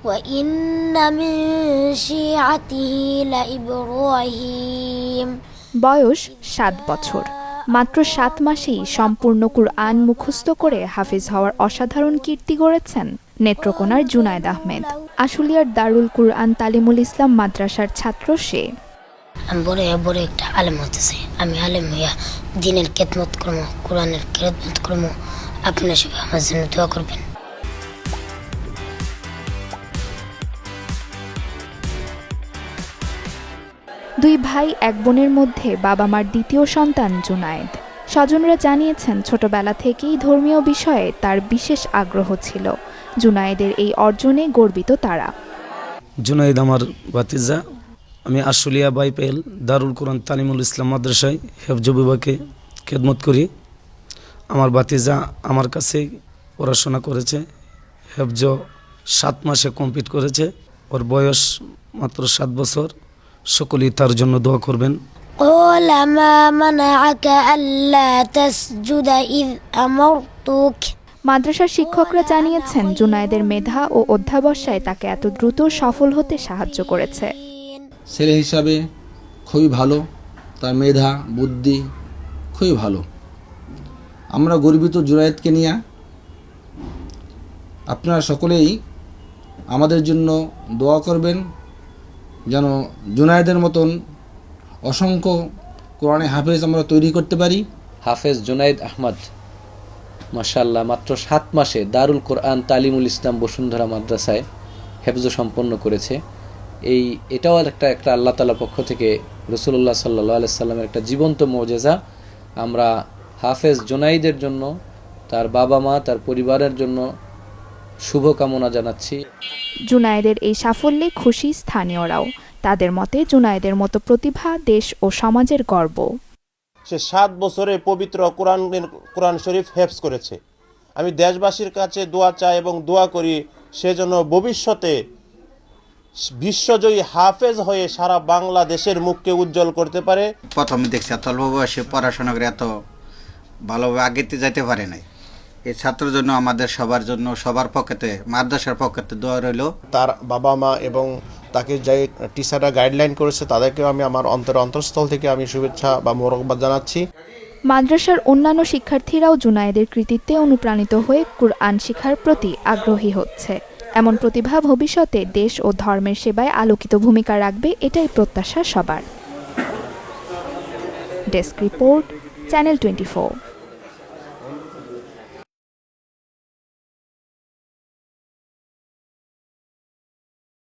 وإن من شيعته لإبراهيم। বয়স 7 বছর। মাত্র 7 মাসেই সম্পূর্ণ কুরআন মুখস্থ করে হাফিজ হওয়ার অসাধারণ কীর্তি গড়েছেন নেত্রকোনার জুনায়েদ আহমেদ। আশুলিয়ার দারুল কুরআন তালিমুল ইসলাম মাদ্রাসার ছাত্র সে। আমি বড় একটা আলেম হতে চাই। আমি আলেম হইয়া দ্বীনের খেদমত করবো, কোরআনের খেদমত করবো। আপনারা সবাই আমার জন্য দোয়া করবেন। দুই ভাই এক বোনের মধ্যে বাবা মার দ্বিতীয় সন্তান জুনায়েদ। স্বজনরা জানিয়েছেন ছোটবেলা থেকেই ধর্মীয় বিষয়ে তার বিশেষ আগ্রহ ছিল। জুনায়েদের এই অর্জনে গর্বিত তারা। জুনায়েদ আমার ভাতিজা। আমি আশুলিয়া বাইপেল দারুল কুরআন তালিমুল ইসলাম মাদ্রাসায় হেফজ বিভাগে খেদমত করি। আমার ভাতিজা আমার কাছেই পড়াশোনা করেছে। হেফজ 7 মাসে কমপ্লিট করেছে। ওর বয়স মাত্র 7 বছর। সকলেই তার জন্য দোয়া করবেন। قال ما منعك ألا تسجد إذ أمرتك। মাদ্রাসার শিক্ষকরা জানিয়েছেন জুনায়েদের মেধা ও অধ্যাবসায় তাকে এত দ্রুত সফল হতে সাহায্য করেছে। ছেলে হিসাবে খুবই ভালো, তার মেধা বুদ্ধি খুবই ভালো। আমরা গর্বিত জুনায়েদকে নিয়ে। আপনারা সকলেই আমাদের জন্য দোয়া করবেন যেন জুনায়েদের মতন অসংখ্য কোরআনে হাফেজ আমরা তৈরি করতে পারি। হাফেজ জুনায়েদ আহমদ মাশাআল্লাহ মাত্র 7 মাসে দারুল কোরআন তালিমুল ইসলাম বসুন্ধরা মাদ্রাসায় হেফজ সম্পন্ন করেছে। এটাও একটা আল্লাহ তাআলার পক্ষ থেকে রাসূলুল্লাহ সাল্লাল্লাহু আলাইহি সাল্লামের একটা জীবন্ত মুজিজা। আমরা হাফেজ জুনায়েদের জন্য, তার বাবা মা, তার পরিবারের জন্য শুভকামনা জানাচ্ছি। জুনায়েদের এই সাফল্যে খুশি স্থানীয়রাও। তাদের মতে জুনায়েদের মতো প্রতিভা দেশ ও সমাজের গর্ব। সে 7 বছরে পবিত্র কোরআন শরীফ হেফজ করেছে। আমি দেশবাসীর কাছে দোয়া চাই এবং দোয়া করি সে যেন ভবিষ্যতে বিশ্বজয়ী হাফেজ হয়ে সারা বাংলাদেশের মুখকে উজ্জ্বল করতে পারে। প্রথমে দেখছি এত অল্প বয়সে পড়াশোনা করে এত ভালোভাবে আগেতে যেতে পারে নাই। এই ছাত্রের জন্য আমাদের সবার জন্য সবার পক্ষে মাদ্রাসার পক্ষে দোয়া রইল। তার বাবা মা এবং তাকে যে টিচাররা গাইডলাইন করেছে তাদেরকেও আমি আমার অন্তরস্থল থেকে আমি শুভেচ্ছা বা মোবারকবাদ জানাচ্ছি। মাদ্রাসার অন্যান্য শিক্ষার্থীরাও জুনায়েদের কৃতিত্বে অনুপ্রাণিত হয়ে কুরআন শিক্ষার প্রতি আগ্রহী হচ্ছে। এমন প্রতিভা ভবিষ্যতে দেশ ও ধর্মের সেবায় আলোকিত ভূমিকা রাখবে, এটাই প্রত্যাশা সবার। Desk report, channel 24।